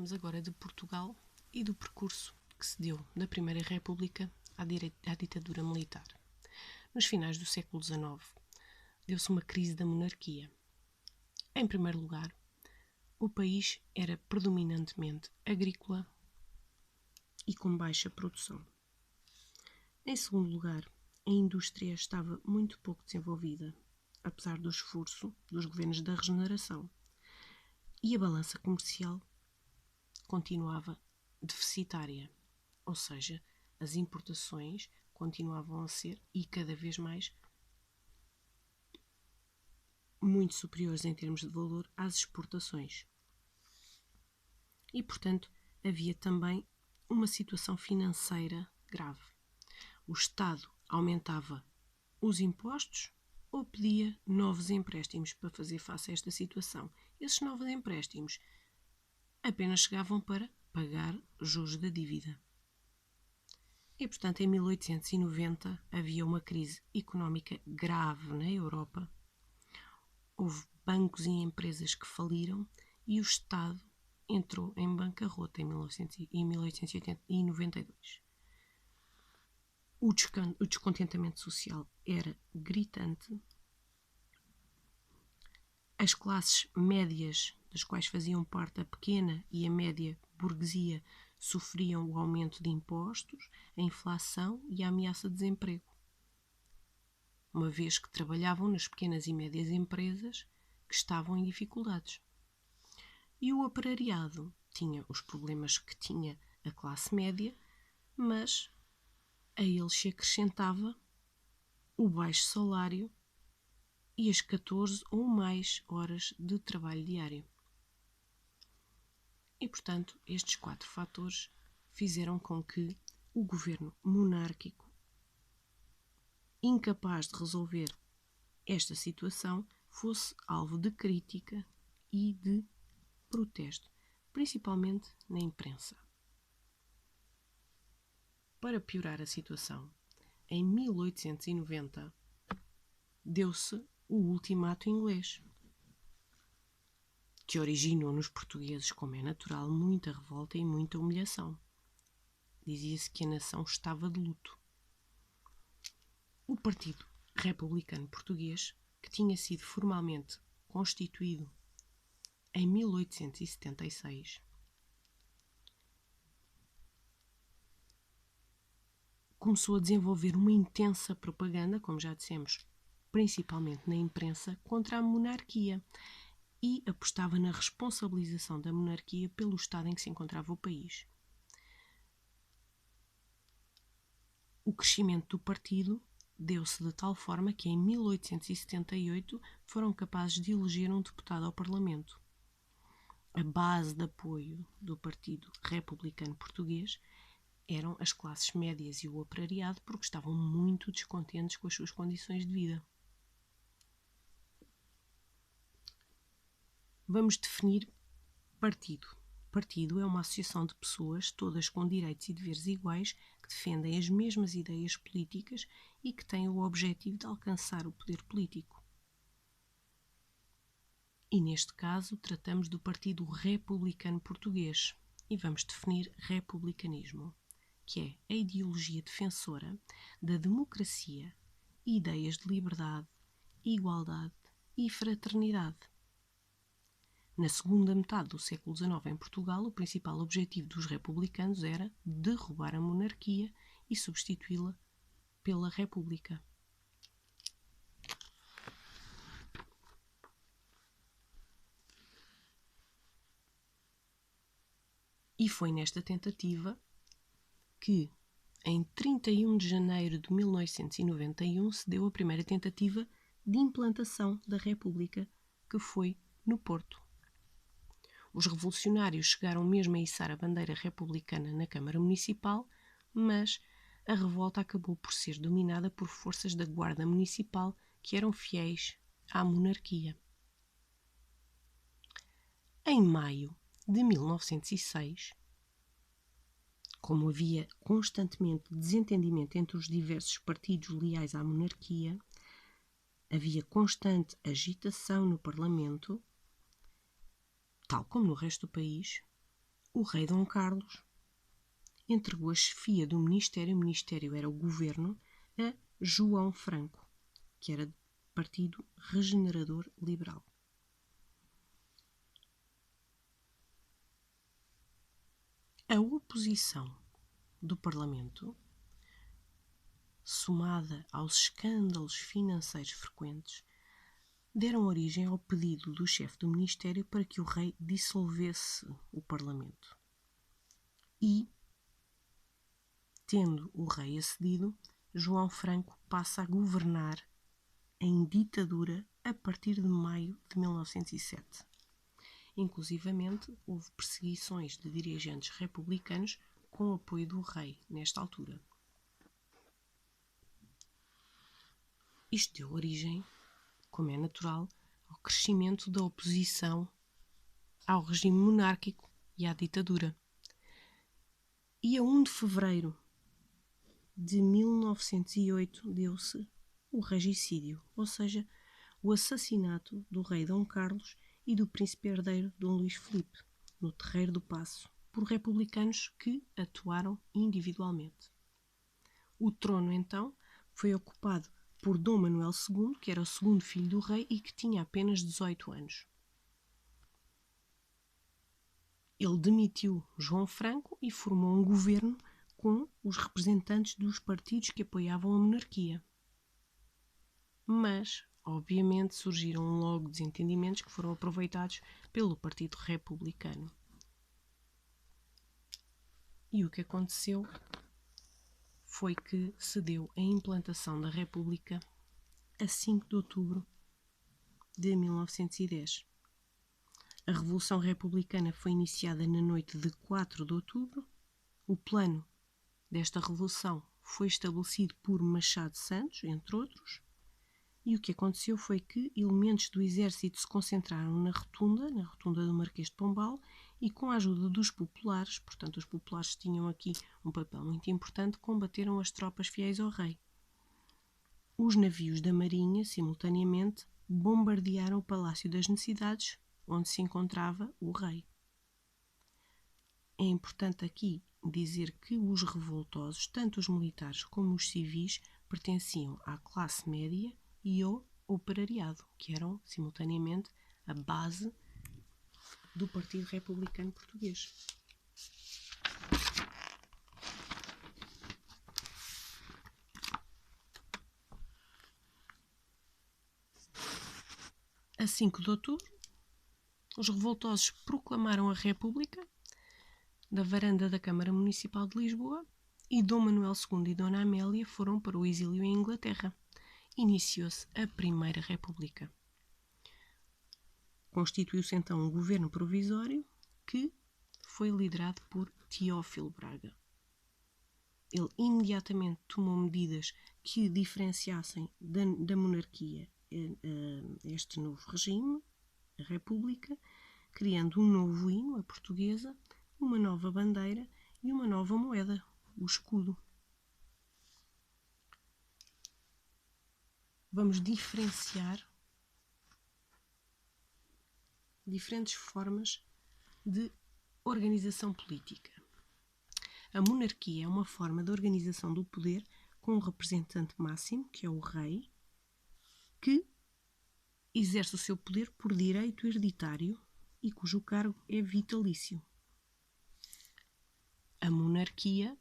Falamos agora de Portugal e do percurso que se deu da Primeira República à ditadura militar. Nos finais do século XIX, deu-se uma crise da monarquia. Em primeiro lugar, o país era predominantemente agrícola e com baixa produção. Em segundo lugar, a indústria estava muito pouco desenvolvida, apesar do esforço dos governos da regeneração, e a balança comercial continuava deficitária, ou seja, as importações continuavam a ser, e cada vez mais, muito superiores em termos de valor às exportações. E, portanto, havia também uma situação financeira grave. O Estado aumentava os impostos ou pedia novos empréstimos para fazer face a esta situação. Esses novos empréstimos apenas chegavam para pagar juros da dívida. E, portanto, em 1890 havia uma crise económica grave na Europa. Houve bancos e empresas que faliram e o Estado entrou em bancarrota em 1892. O descontentamento social era gritante. As classes médias, das quais faziam parte a pequena e a média burguesia, sofriam o aumento de impostos, a inflação e a ameaça de desemprego, uma vez que trabalhavam nas pequenas e médias empresas que estavam em dificuldades. E o operariado tinha os problemas que tinha a classe média, mas a eles se acrescentava o baixo salário e as 14 ou mais horas de trabalho diário. E, portanto, estes 4 fatores fizeram com que o governo monárquico, incapaz de resolver esta situação, fosse alvo de crítica e de protesto, principalmente na imprensa. Para piorar a situação, em 1890 deu-se o Ultimato Inglês, que originou nos portugueses, como é natural, muita revolta e muita humilhação. Dizia-se que a nação estava de luto. O Partido Republicano Português, que tinha sido formalmente constituído em 1876, começou a desenvolver uma intensa propaganda, como já dissemos, principalmente na imprensa, contra a monarquia, e apostava na responsabilização da monarquia pelo estado em que se encontrava o país. O crescimento do partido deu-se de tal forma que em 1878 foram capazes de eleger um deputado ao Parlamento. A base de apoio do Partido Republicano Português eram as classes médias e o operariado, porque estavam muito descontentes com as suas condições de vida. Vamos definir partido. Partido é uma associação de pessoas, todas com direitos e deveres iguais, que defendem as mesmas ideias políticas e que têm o objetivo de alcançar o poder político. E neste caso tratamos do Partido Republicano Português e vamos definir republicanismo, que é a ideologia defensora da democracia, ideias de liberdade, igualdade e fraternidade. Na segunda metade do século XIX em Portugal, o principal objetivo dos republicanos era derrubar a monarquia e substituí-la pela república. E foi nesta tentativa que, em 31 de janeiro de 1991, se deu a primeira tentativa de implantação da república, que foi no Porto. Os revolucionários chegaram mesmo a içar a bandeira republicana na Câmara Municipal, mas a revolta acabou por ser dominada por forças da Guarda Municipal que eram fiéis à monarquia. Em maio de 1906, como havia constantemente desentendimento entre os diversos partidos leais à monarquia, havia constante agitação no Parlamento, tal como no resto do país, o rei Dom Carlos entregou a chefia do ministério, o ministério era o governo, a João Franco, que era do Partido Regenerador Liberal. A oposição do Parlamento, somada aos escândalos financeiros frequentes, deram origem ao pedido do chefe do Ministério para que o rei dissolvesse o Parlamento. E, tendo o rei acedido, João Franco passa a governar em ditadura a partir de maio de 1907. Inclusivamente, houve perseguições de dirigentes republicanos com o apoio do rei nesta altura. Isto deu origem, como é natural, ao crescimento da oposição ao regime monárquico e à ditadura. E a 1 de fevereiro de 1908 deu-se o regicídio, ou seja, o assassinato do rei Dom Carlos e do príncipe herdeiro Dom Luís Filipe, no Terreiro do Paço, por republicanos que atuaram individualmente. O trono, então, foi ocupado por Dom Manuel II, que era o segundo filho do rei e que tinha apenas 18 anos. Ele demitiu João Franco e formou um governo com os representantes dos partidos que apoiavam a monarquia. Mas, obviamente, surgiram logo desentendimentos que foram aproveitados pelo Partido Republicano. E o que aconteceu foi que se deu a implantação da República a 5 de outubro de 1910. A Revolução Republicana foi iniciada na noite de 4 de outubro. O plano desta revolução foi estabelecido por Machado Santos, entre outros, e o que aconteceu foi que elementos do exército se concentraram na rotunda do Marquês de Pombal, e com a ajuda dos populares, portanto os populares tinham aqui um papel muito importante, combateram as tropas fiéis ao rei. Os navios da Marinha, simultaneamente, bombardearam o Palácio das Necessidades, onde se encontrava o rei. É importante aqui dizer que os revoltosos, tanto os militares como os civis, pertenciam à classe média e ao operariado, que eram, simultaneamente, a base do Partido Republicano Português. A 5 de outubro, os revoltosos proclamaram a República da varanda da Câmara Municipal de Lisboa e Dom Manuel II e Dona Amélia foram para o exílio em Inglaterra. Iniciou-se a Primeira República. Constituiu-se então um governo provisório que foi liderado por Teófilo Braga. Ele imediatamente tomou medidas que diferenciassem da monarquia este novo regime, a República, criando um novo hino, a portuguesa, uma nova bandeira e uma nova moeda, o escudo. Vamos diferenciar diferentes formas de organização política. A monarquia é uma forma de organização do poder com um representante máximo, que é o rei, que exerce o seu poder por direito hereditário e cujo cargo é vitalício. A monarquia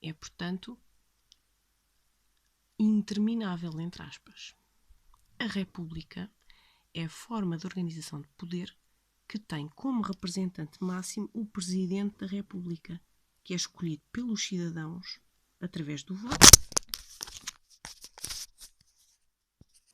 é, portanto, interminável, entre aspas. A República é a forma de organização de poder que tem como representante máximo o Presidente da República, que é escolhido pelos cidadãos através do voto